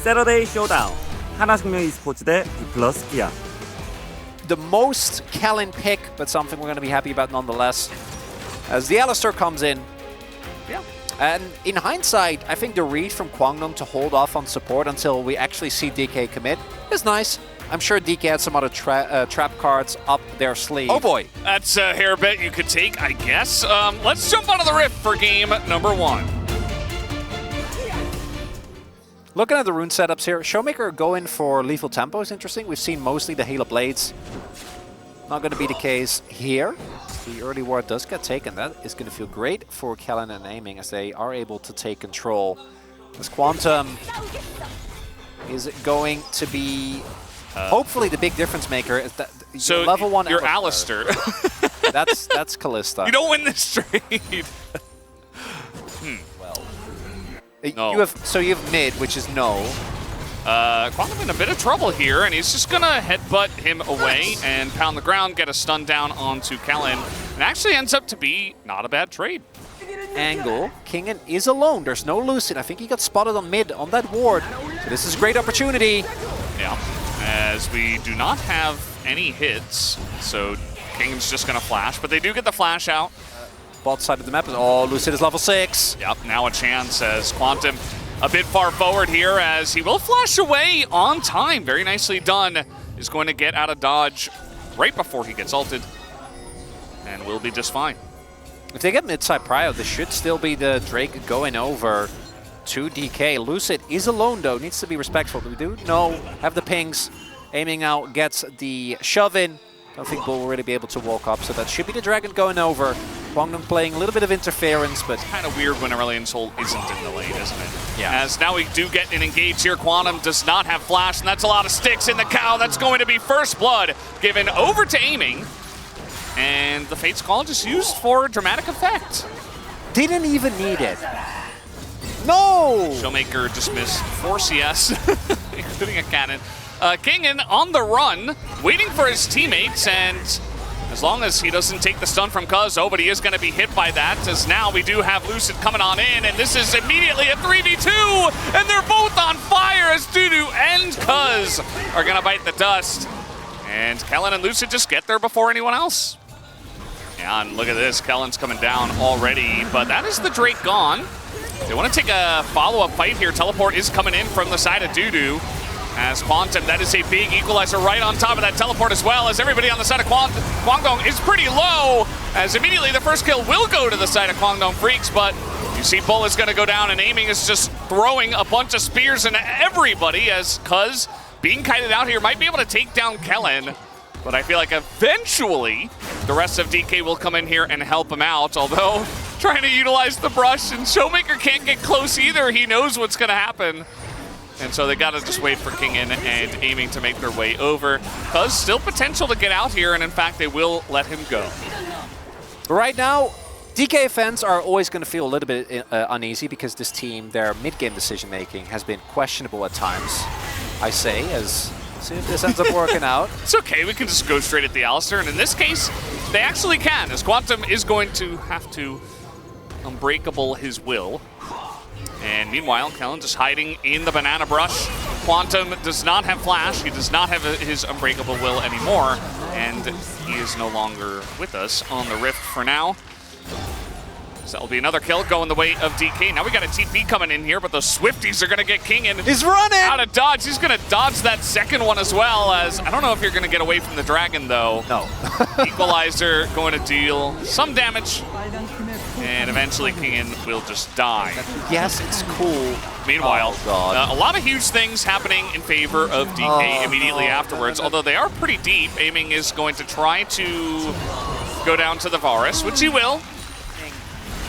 세러데이 쇼다운 하나생명 e스포츠 대 디플러스 기아. The most Kellen pick, but something we're going to be happy about nonetheless. As the Alistar comes in. Yeah. And in hindsight, I think the read from Kwangdong to hold off on support until we actually see DK commit is nice. I'm sure DK had some other trap cards up their sleeve. Oh boy, that's a hair bet you could take, I guess. Let's jump onto the Rift for game number 1. Looking at the rune setups here, Showmaker going for lethal tempo is interesting. We've seen mostly the Halo Blades. Not going to be the case here. The early ward does get taken. That is going to feel great for Kellen and Aiming as they are able to take control. As Quantum is going to be hopefully the big difference maker. Is that so level 1 you're Alistar. that's Callista. You don't win this trade. No. You have mid, which is no. Quantum in a bit of trouble here, and he's just gonna headbutt him away and pound the ground, get a stun down onto Kellen, and actually ends up to be not a bad trade. Angle, Kingen is alone. There's no Lucid. I think he got spotted on mid on that ward. So this is a great opportunity. Yeah, as we do not have any hits, so Kingen's just gonna flash, but they do get the flash out. Bot side of the map is, Lucid is level 6. Yep, now a chance as Quantum a bit far forward here as he will flash away on time. Very nicely done. Is going to get out of dodge right before he gets ulted and will be just fine. If they get mid-side prio, this should still be the Drake going over to DK. Lucid is alone though, needs to be respectful. We do have the pings. Aiming out, gets the shove in. Don't think Bull will really be able to walk up, so that should be the Dragon going over. Kwangdong playing a little bit of interference, but kind of weird when Aurelion Sol isn't in the lane, isn't it? Yeah. As now we do get an engage here. Quantum does not have flash, and that's a lot of sticks in the cow. That's going to be first blood given over to Aiming. And the Fate's Call just used for dramatic effect. Didn't even need it. No! Showmaker dismissed 4 CS, including a cannon. Kingen on the run, waiting for his teammates, and as long as he doesn't take the stun from Cuz, but he is going to be hit by that, as now we do have Lucid coming on in, and this is immediately a 3v2, and they're both on fire as Dudu and Cuz are going to bite the dust. And Kellen and Lucid just get there before anyone else. Yeah, and look at this, Kellen's coming down already, but that is the Drake gone. They want to take a follow-up fight here. Teleport is coming in from the side of Dudu. As Quantum, that is a big equalizer right on top of that teleport as well, as everybody on the side of Kwangdong is pretty low, as immediately the first kill will go to the side of Kwangdong Freaks, but you see Bull is going to go down, and Aiming is just throwing a bunch of spears into everybody, as Cuz, being kited out here, might be able to take down Kellen, but I feel like eventually the rest of DK will come in here and help him out, although trying to utilize the brush, and Showmaker can't get close either. He knows what's going to happen. And so they gotta just wait for Kingen and Aiming to make their way over. Cuz still potential to get out here, and in fact they will let him go. Right now, DK fans are always going to feel a little bit uneasy because this team, their mid-game decision-making has been questionable at times. I say, as soon as this ends up working out. It's okay, we can just go straight at the Alistar, and in this case, they actually can, as Quantum is going to have to unbreakable his will. And meanwhile, Kellen just hiding in the banana brush. Quantum does not have flash. He does not have his unbreakable will anymore. And he is no longer with us on the Rift for now. So that'll be another kill going the way of DK. Now we got a TP coming in here, but those Swifties are going to get Kingen. He's running! Out of dodge. He's going to dodge that second one as well, as I don't know if you're going to get away from the Dragon, though. No. Equalizer going to deal some damage. And eventually Kingen will just die. Yes, it's cool. Meanwhile, a lot of huge things happening in favor of DK immediately afterwards, although they are pretty deep. Aiming is going to try to go down to the Varus, which he will.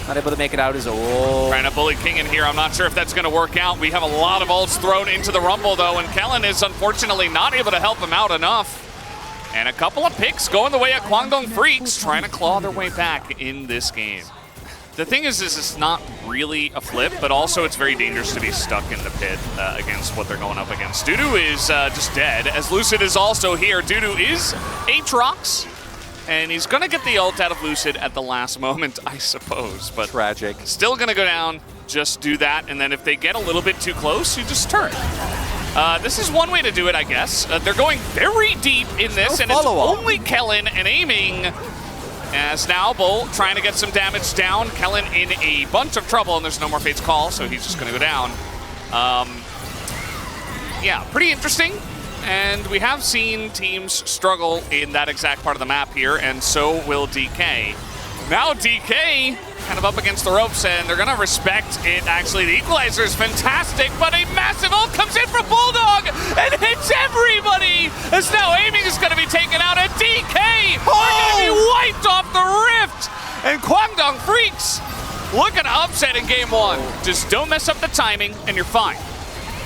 Not able to make it out as all. Trying to bully Kingen here. I'm not sure if that's going to work out. We have a lot of ults thrown into the Rumble, though, and Kellen is unfortunately not able to help him out enough. And a couple of picks going the way of Kwangdong Freaks, trying to claw their way back in this game. The thing is it's not really a flip, but also it's very dangerous to be stuck in the pit against what they're going up against. Dudu is just dead, as Lucid is also here. Dudu is Aatrox, and he's going to get the ult out of Lucid at the last moment, I suppose. But tragic. Still going to go down, just do that, and then if they get a little bit too close, you just turn. This is one way to do it, I guess. They're going very deep in this, and it's only Kellen and aiming. As now Bull trying to get some damage down. Kellen in a bunch of trouble, and there's no more Fate's Call, so he's just going to go down. Yeah, pretty interesting. And we have seen teams struggle in that exact part of the map here, and so will DK. Now DK kind of up against the ropes, and they're going to respect it. Actually, the equalizer is fantastic, but a massive ult comes in from Bulldog and hits everybody. As now aiming is going to be taken out, and DK are going to be wiped off the rift. And Kwangdong Freaks looking to upset in game one. Just don't mess up the timing, and you're fine.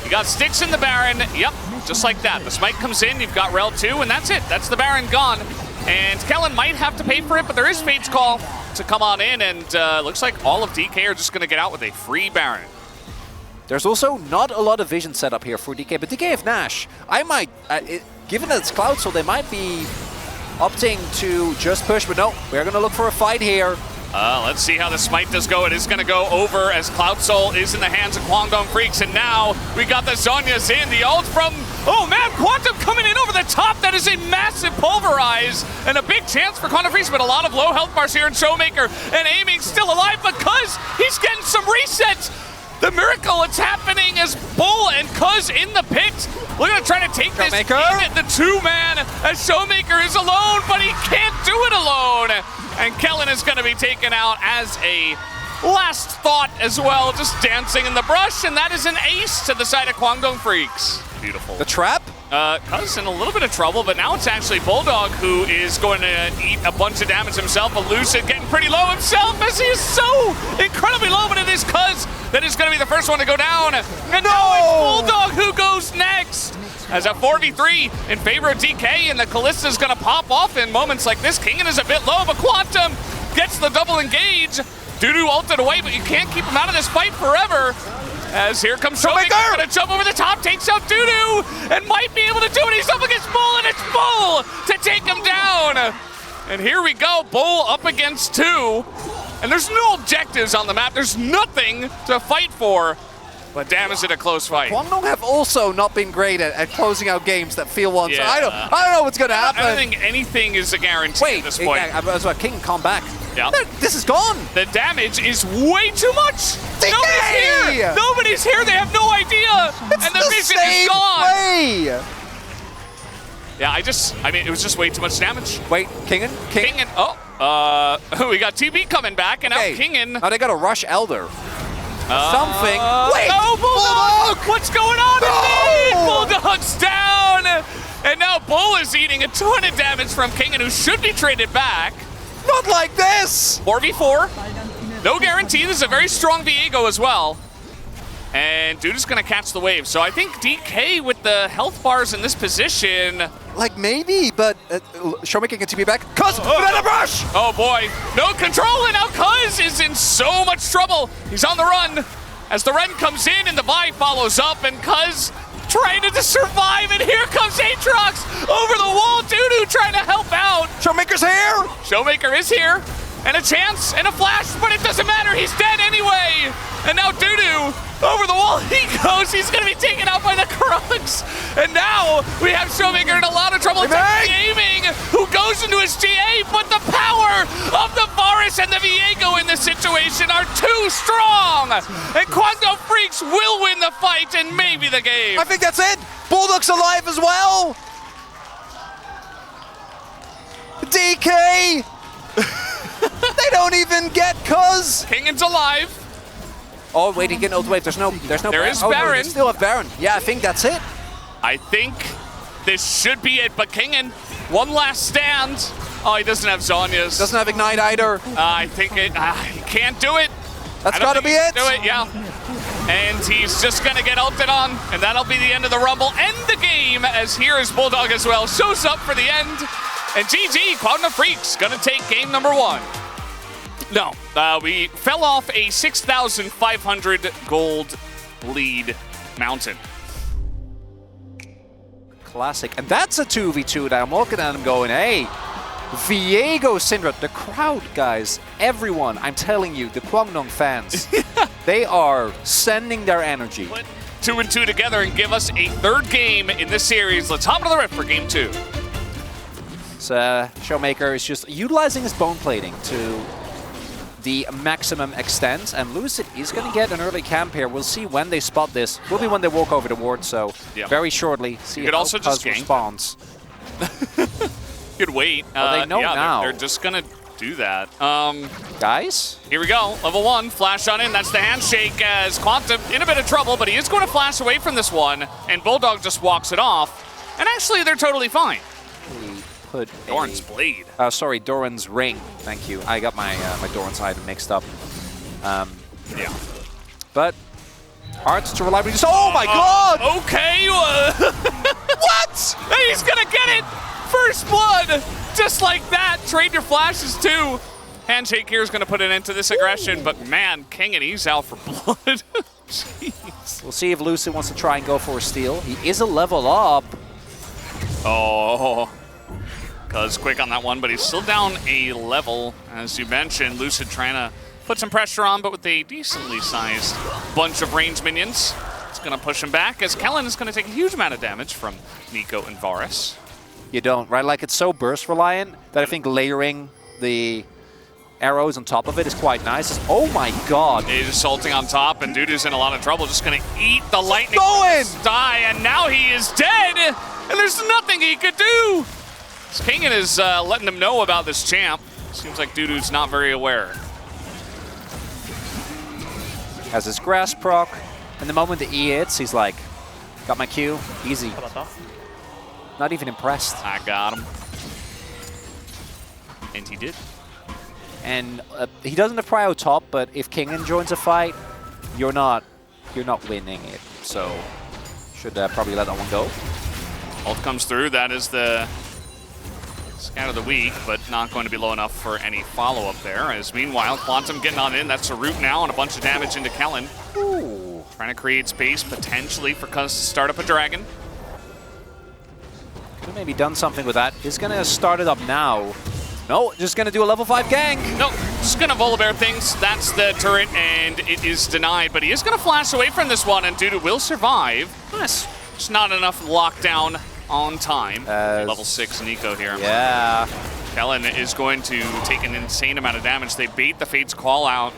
You got sticks in the Baron. Yep, just like that. The smite comes in, you've got Rel 2, and that's it. That's the Baron gone. And Kellen might have to pay for it, but there is Fate's Call to come on in, and looks like all of DK are just going to get out with a free Baron. There's also not a lot of vision set up here for DK, but DK have Nash. I might, given that it's Cloud Soul, they might be opting to just push, but no, we're going to look for a fight here. Let's see how the smite does go. It is going to go over as Cloud Soul is in the hands of Kwangdong Freaks, and now we got the Zhonya's in. The ult from, oh man, Quantum coming in over the top. That is a massive pulverize and a big chance for Kwangdong Freaks, but a lot of low health bars here in Showmaker, and aiming still alive because he's getting some resets. The miracle, it's happening as Bull and Cuz in the pit. We're going to try to take this in at the two-man as Showmaker is alone, but he can't do it alone. And Kellen is going to be taken out as a last thought as well, just dancing in the brush, and that is an ace to the side of Kwangdong Freaks. Beautiful. The trap? Cuz in a little bit of trouble, but now it's actually Bulldog who is going to eat a bunch of damage himself. Elusive getting pretty low himself as he is so incredibly low, but it is Cuz that is going to be the first one to go down. And now it's Bulldog who goes next. As a 4v3 in favor of DK, and the Kalista is going to pop off in moments like this. Kingen is a bit low, but Quantum gets the double engage. Dudu ulted away, but you can't keep him out of this fight forever. As here comes Showmaker, going to jump over the top, takes out Dudu, and might be able to do it. He's up against Bull, and it's Bull to take him down. And here we go, Bull up against two. And there's no objectives on the map. There's nothing to fight for. But damn, is it a close fight. Kwangdong have also not been great at closing out games that feel one. Yeah. I don't know what's going to happen. I don't think anything is a guarantee at this point. I was about King, come back. Yeah. This is gone. The damage is way too much. DK! Nobody's here. Nobody's here. They have no idea. And the vision is gone. Play. Yeah, I mean, it was just way too much damage. Wait, Kingen? We got TB coming back, and now Kingen. Oh, they got to rush Elder. Something. Wait! No, Bulldog! What's going on in mid? Bulldog's down! And now Bull is eating a ton of damage from Kingen, who should be traded back. Not like this! 4v4. No guarantee. This is a very strong Viego as well. And dude is going to catch the wave. So I think DK with the health bars in this position. Like maybe, but Showmaker can TP back. Cuz, another brush! Oh boy, no control, and now Cuz is in so much trouble. He's on the run as the Ren comes in and the Vi follows up, and Cuz trying to survive, and here comes Aatrox over the wall. Dudu trying to help out. Showmaker's here! Showmaker is here, and a chance and a flash, but it doesn't matter. He's dead anyway. And now Dudu over the wall he goes. He's going to be taken out by the Krugs. And now we have Showmaker in a lot of trouble. Aiming, who goes into his TA, but the power of the Varus and the Viego in this situation are too strong. And Kwangdong Freaks will win the fight and maybe the game. I think that's it. Bulldog's alive as well. DK. They don't even get Cuz. Kingen's alive. Oh wait, he can ult wave. There's no There Baron. is Baron. No, they still have Baron. Yeah, I think that's it. I think this should be it, but Kingen, one last stand. Oh, he doesn't have Zhonya's. Doesn't have Ignite either. I think he can't do it. That's gotta be it. Do it, yeah. And he's just gonna get ulted on, and that'll be the end of the Rumble and the game, as here is Bulldog as well. Shows up for the end. And GG, Kwangdong Freaks gonna take game number one. No, we fell off a 6,500 gold lead mountain. Classic. And that's a 2v2 that I'm looking at him going, hey, Viego Syndra, the crowd, guys, everyone, I'm telling you, the Kwangdong fans, they are sending their energy. 2 and 2 together and give us a third game in this series. Let's hop into the rift for game 2. So Showmaker is just utilizing his bone plating to the maximum extent, and Lucid is going to get an early camp here. We'll see when they spot this. Will be when they walk over the ward, so very shortly. See could how also just gank. responds. Could wait. Well, they know now. They're just going to do that. Guys? Here we go. Level 1, flash on in. That's the handshake as Quantum in a bit of trouble, but he is going to flash away from this one, and Bulldog just walks it off. And actually, they're totally fine. Put Doran's blade. Sorry, Doran's ring. Thank you. I got my my Doran's item mixed up. Yeah. But hard to reliably just. Oh my god! Okay. What? And he's gonna get it. First blood. Just like that. Trade your flashes too. Handshake here is gonna put an end to this aggression, but man, King and he's out for blood. Jeez. We'll see if Lucid wants to try and go for a steal. He is a level up. Oh. Cuz quick on that one, but he's still down a level. As you mentioned, Lucid trying to put some pressure on, but with a decently sized bunch of range minions. It's going to push him back, as Kellen is going to take a huge amount of damage from Nico and Varus. You don't, right? Like, it's so burst reliant that I think layering the arrows on top of it is quite nice. Oh my god. He's assaulting on top, and Dudu's in a lot of trouble. Just going to eat the lightning. Die, and now he is dead, and there's nothing he could do. Kingen is letting them know about this champ. Seems like Dudu's not very aware. Has his grass proc, and the moment the E hits, he's like, got my Q, easy. Not even impressed. I got him. And he did. And he doesn't have prio top, but if Kingen joins a fight, you're not winning it. So should probably let that one go. Ult comes through. That is the scan of the week, but not going to be low enough for any follow-up there. As meanwhile, Quantum getting on in. That's a root now and a bunch of damage into Kellen. Ooh. Trying to create space potentially for Cuz to start up a dragon. Could have maybe done something with that. He's going to start it up now. No, just going to do a level 5 gank. No, just going to Volibear things. That's the turret, and it is denied. But he is going to flash away from this one, and Dudu will survive. Nice. Just not enough lockdown on time. Level 6 Nico here. Yeah. Kellen is going to take an insane amount of damage. They bait the Fate's call out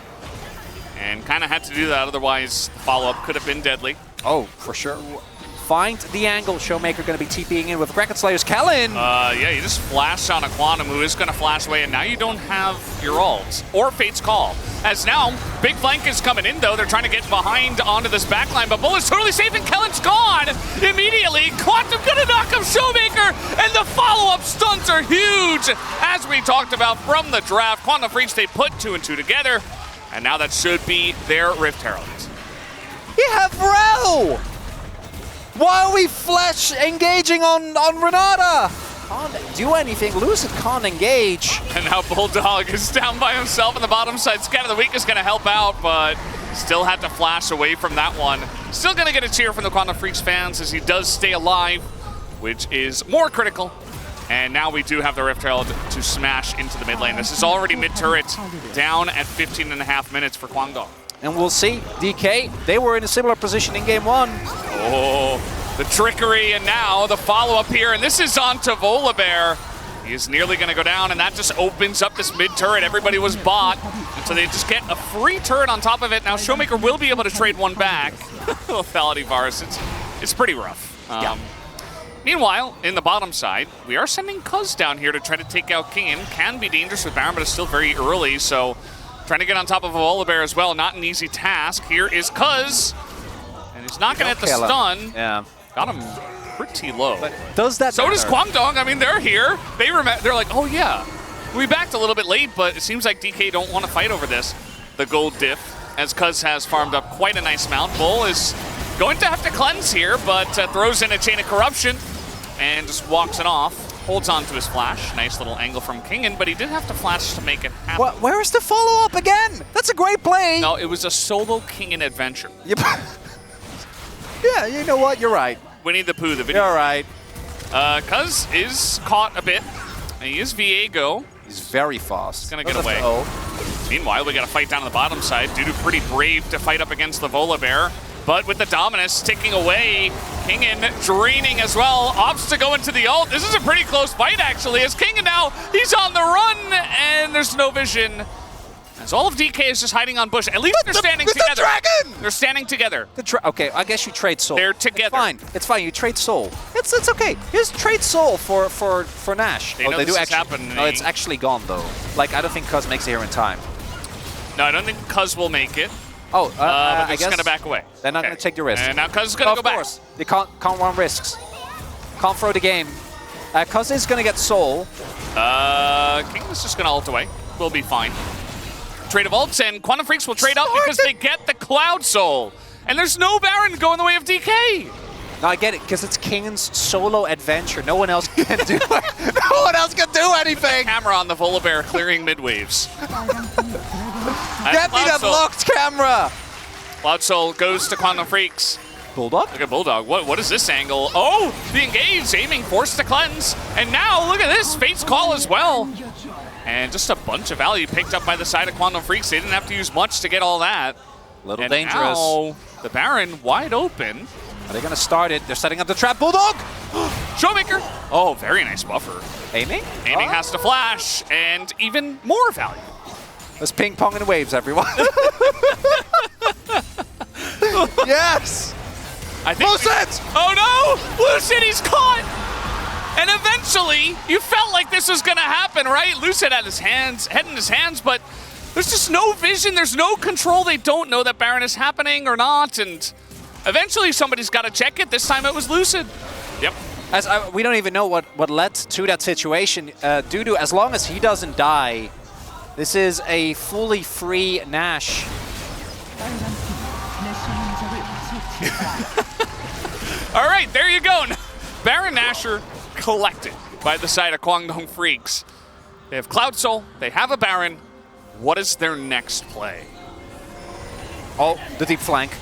and kind of had to do that, otherwise the follow-up could have been deadly. Oh, for sure. Find the angle. Showmaker going to be TPing in with Kraken Slayer's Kellen. Yeah, you just flash on a Quantum who is going to flash away, and now you don't have your ults or Fate's Call. As now, big flank is coming in, though. They're trying to get behind onto this backline, but Bull is totally safe, and Kellen's gone immediately. Quantum going to knock up Showmaker, and the follow-up stuns are huge. As we talked about from the draft, Quantum Freaks, they put 2 and 2 together, and now that should be their Rift Herald. You have Rel! Why are we flash engaging on Renata? Can't do anything. Lucid can't engage. And now Bulldog is down by himself on the bottom side. Scan of the Week is going to help out, but still had to flash away from that one. Still going to get a cheer from the Quantum Freaks fans as he does stay alive, which is more critical. And now we do have the Rift Herald to smash into the mid lane. This is already mid-turret, down at 15.5 minutes for Kwangdong. And we'll see, DK, they were in a similar position in game 1. Oh, the trickery, and now the follow-up here, and this is on to Volibear. He is nearly going to go down, and that just opens up this mid-turret. Everybody was bought, and so they just get a free turret on top of it. Now Showmaker will be able to trade one back. Lethality Varus, it's pretty rough. Yeah. Meanwhile, in the bottom side, we are sending Cuz down here to try to take out Kingen. Can be dangerous with Baron, but it's still very early, so trying to get on top of a Volibear as well, not an easy task. Here is Cuz, and he's not going to hit the stun. Yeah. Got him pretty low. But does that So matter? does Kwangdong. I mean, they're here. They're like, oh yeah, we backed a little bit late, but it seems like DK don't want to fight over this. The gold diff, as Cuz has farmed up quite a nice amount. Bull is going to have to cleanse here, but throws in a Chain of Corruption and just walks it off. Holds on to his flash. Nice little angle from Kingen, but he did have to flash to make it happen. Where is the follow-up again? That's a great play. No, it was a solo Kingen adventure. Yep. Yeah, you know what? You're right. Winnie the Pooh, the video. You're right. Cuz is caught a bit. He is Viego. He's very fast. He's going to get away. Meanwhile, we got to fight down on the bottom side. Dudu pretty brave to fight up against the Volibear. But with the Dominus ticking away, Kingen draining as well. Opts to go into the ult. This is a pretty close fight, actually, as Kingen now, he's on the run, and there's no vision. As all of DK is just hiding on bush. At least they're standing together. The dragon! They're standing together. Okay, I guess you trade soul. They're together. It's fine. It's fine. You trade soul. It's okay. Just trade soul for Nash. They know they this do is actually. happening. No, it's actually gone though. Like I don't think Cuz makes it here in time. No, I don't think Cuz will make it. Oh, But I they're guess just going to back away. they're not going to take the risk. And now Cuz is going to go back. Of course, they can't run risks. Can't throw the game. Cuz is going to get soul. King is just going to ult away. We'll be fine. Trade of ults, and Quantum Freaks will trade up because they get the Cloud Soul. And there's no Baron going the way of DK. No, I get it, because it's Kingen's solo adventure. No one else can do it. No one else can do anything. Camera on the Volibear clearing mid waves. Get me that locked camera. Cloud Soul goes to Quantum Freaks. Bulldog? Look at Bulldog. What is this angle? Oh, the engage, aiming, forced to cleanse. And now, look at this, Fate's Call as well. And just a bunch of value picked up by the side of Quantum Freaks. They didn't have to use much to get all that. Little and dangerous. Now, the Baron wide open. Are they going to start it? They're setting up the trap. Bulldog! Showmaker! Oh, very nice buffer. Aiming? Aiming has to flash, and even more value. Let's ping pong in waves, everyone. Yes! I think Lucid! Oh no! Lucid, he's caught! And eventually, you felt like this was gonna happen, right? Lucid had his head in his hands, but there's just no vision, there's no control. They don't know that Baron is happening or not, and eventually somebody's gotta check it. This time it was Lucid. Yep. We don't even know what led to that situation. Due to, as long as he doesn't die, this is a fully free Nash. All right, there you go. Baron Nashor collected by the side of Kwangdong Freaks. They have Cloud Soul, they have a Baron. What is their next play? Oh, the deep flank.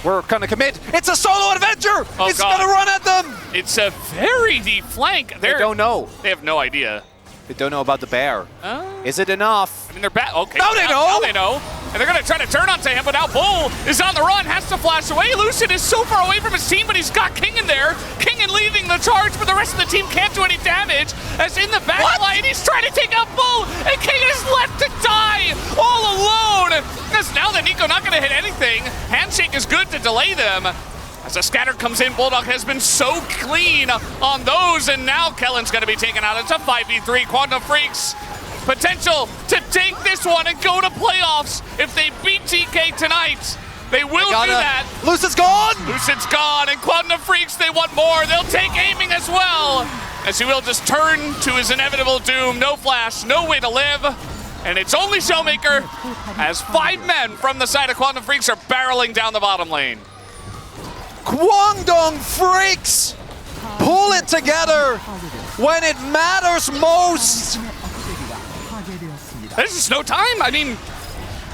We're gonna commit. It's a solo adventure! Oh, it's God. gonna run at them! It's a very deep flank. They don't know. They have no idea. They don't know about the bear. Is it enough? I mean, they're back. Okay. Now they know! Now they know. And they're going to try to turn onto him, but now Bull is on the run, has to flash away. Lucid is so far away from his team, but he's got Kingen there. Kingen leading the charge, but the rest of the team can't do any damage. As in the back line, he's trying to take out Bull, and Kingen is left to die all alone. As now that Nico not going to hit anything, Handshake is good to delay them. As a scatter comes in, Bulldog has been so clean on those, and now Kellen's going to be taken out. It's a 5v3. Quantum Freaks, potential to take this one and go to playoffs. If they beat TK tonight, they will do that. Lucid's gone! Lucid's gone, and Quantum Freaks, they want more. They'll take aiming as well, as he will just turn to his inevitable doom. No flash, no way to live. And it's only Showmaker, as 5 men from the side of Quantum Freaks are barreling down the bottom lane. Kwangdong Freaks pull it together when it matters most. There's just no time. I mean,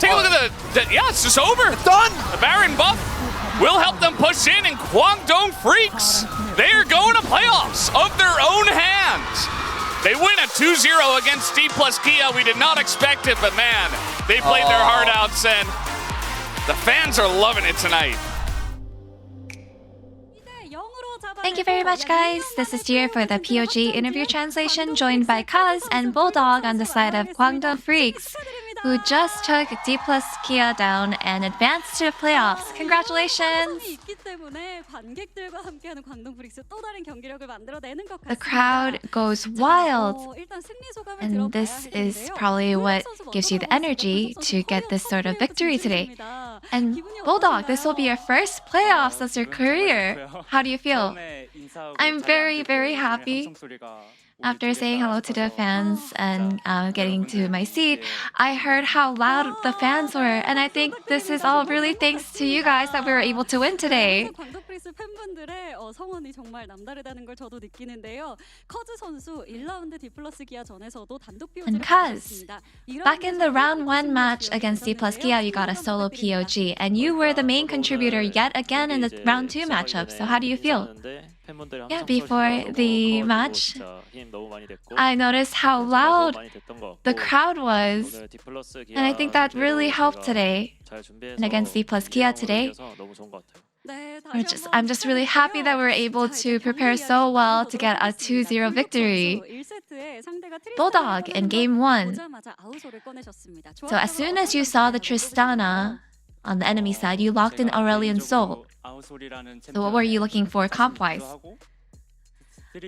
take a look at yeah, it's just over. It's done. The Baron buff will help them push in, and Kwangdong Freaks, they are going to playoffs of their own hands. They win a 2-0 against D plus Kia. We did not expect it, but man, they played their heart out, and the fans are loving it tonight. Thank you very much, guys. This is Dear for the POG interview translation, joined by Kaz and Bulldog on the side of Kwangdong Freaks, who just took D plus Kia down and advanced to playoffs. Congratulations! The crowd goes wild, and this is probably what gives you the energy to get this sort of victory today. And Bulldog, this will be your first playoffs as your career. How do you feel? I'm very, very happy. After saying hello to the fans and getting to my seat, I heard how loud the fans were, and I think this is all really thanks to you guys that we were able to win today. And Kaz, back in the round 1 match against D plus Kia, you got a solo POG, and you were the main contributor yet again in the round 2 matchup. So how do you feel? Yeah, before the match, I noticed how loud the crowd was, and I think that really helped today. And against D plus Kia today, I'm just really happy that we're able to prepare so well to get a 2-0 victory. Bulldog in game 1. So as soon as you saw the Tristana on the enemy side, you locked in Aurelion Sol. So what were you looking for comp-wise?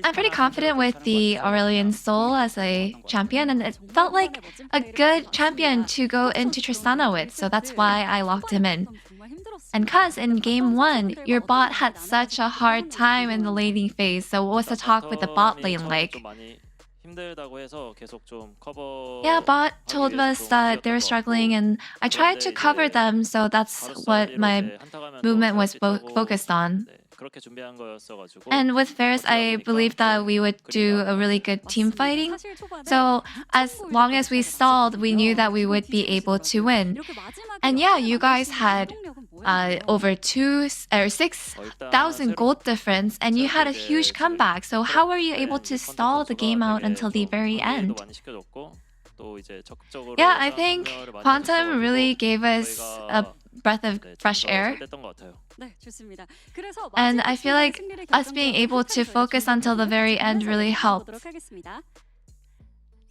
I'm pretty confident with the Aurelion Sol as a champion, and it felt like a good champion to go into Tristana with, so that's why I locked him in. And cuz in game 1, your bot had such a hard time in the laning phase, so what was the talk with the bot lane like? Yeah, bot told us that they were struggling, and I tried to cover them, so that's what my movement was focused on. And with Ferris, I believe that we would do a really good team fighting. So as long as we stalled, we knew that we would be able to win. And yeah, you guys had over 6,000 gold difference, and you had a huge comeback. So how were you able to stall the game out until the very end? Yeah, I think Quantum really gave us a breath of fresh air. And I feel like us being able to focus until the very end really helped.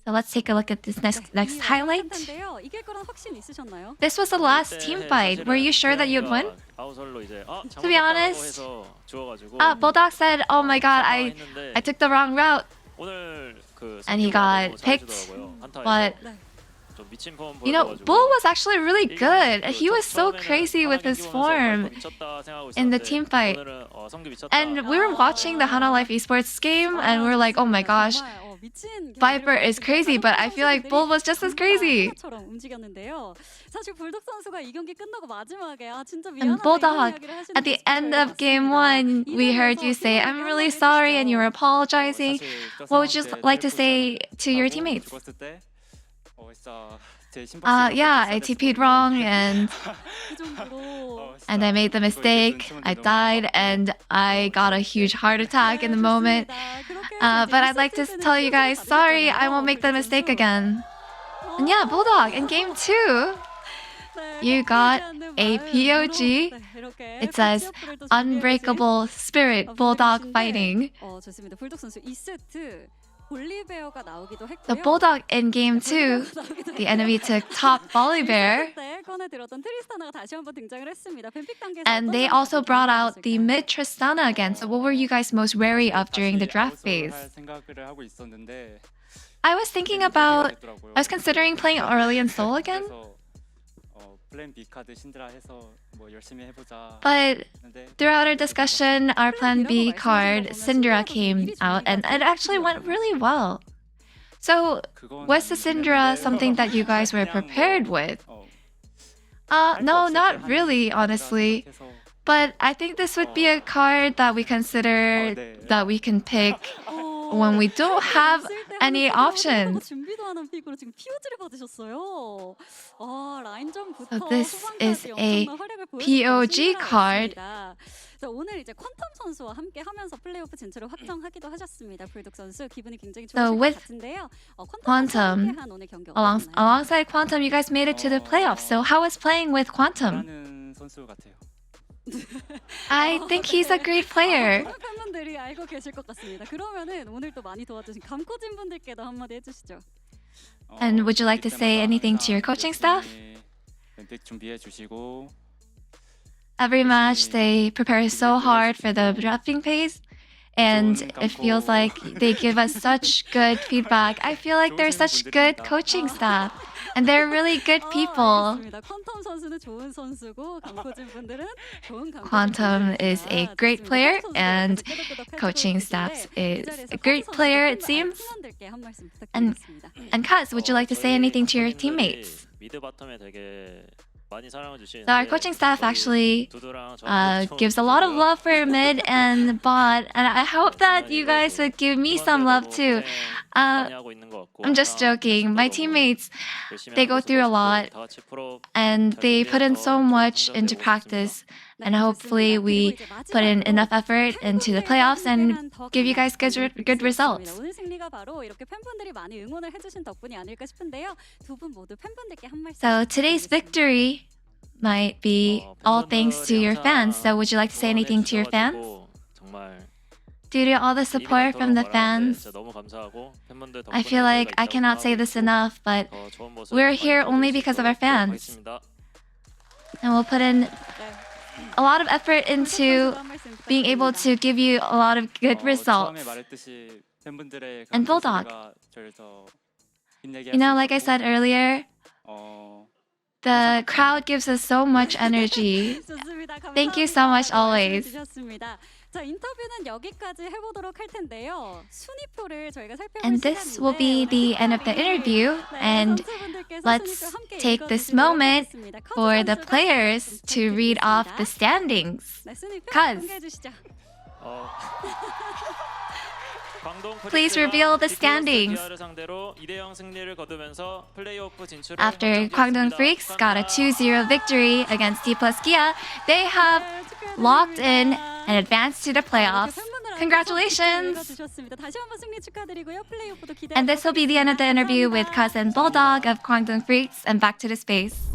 So let's take a look at this next highlight. This was the last team fight. Were you sure that you'd win? To be honest, Bulldog said, "Oh my god, I took the wrong route." And he got picked. But you know, Bull was actually really good. He was so crazy with his form in the team fight. And we were watching the Hana Life Esports game, and we were like, oh my gosh, Viper is crazy, but I feel like Bull was just as crazy. And Bulldog, at the end of game 1, we heard you say, I'm really sorry, and you were apologizing. What would you like to say to your teammates? Yeah, I TP'd wrong, and I made the mistake. I died, and I got a huge heart attack in the moment. But I'd like to tell you guys, sorry, I won't make the mistake again. And yeah, Bulldog, in game 2, you got a POG. It says, Unbreakable Spirit, Bulldog Fighting. The Bulldog in game 2, the enemy took top Volibear. And they also brought out the mid Tristana again. So what were you guys most wary of during the draft phase? I was considering playing Aurelion Sol again. But throughout our discussion, our plan B card, Syndra, came out, and it actually went really well. So, was the Syndra something that you guys were prepared with? No, not really, honestly. But I think this would be a card that we consider that we can pick when we don't have any options. So this is a POG card. So with Quantum, alongside Quantum, you guys made it to the playoffs. So how was playing with Quantum? I think he's a great player. And would you like to say anything to your coaching staff? Every match, they prepare so hard for the drafting phase, and it feels like they give us such good feedback. I feel like they're such good coaching staff, and they're really good people. Quantum is a great player, and coaching staff is a great player, it seems. And Kaz, would you like to say anything to your teammates? So our coaching staff actually gives a lot of love for mid and bot, and I hope that you guys would give me some love too. I'm just joking. My teammates, they go through a lot, and they put in so much into practice, and hopefully we put in enough effort into the playoffs and give you guys good results. So today's victory might be all thanks to your fans. So would you like to say anything to your fans? Due to all the support from the fans, I feel like I cannot say this enough, but we're here only because of our fans. And we'll put in a lot of effort into being able to give you a lot of good results. And Bulldog, you know, like I said earlier, the crowd gives us so much energy. Thank you so much always. And this will be the end of the interview. And let's take this moment for the players to read off the standings. Cuz, please reveal the standings. After Kwangdong Freaks got a 2-0 victory against D+ Kia, they have locked in and advanced to the playoffs. Congratulations! And this will be the end of the interview with Kaz and Bulldog of Kwangdong Freaks, and back to the space.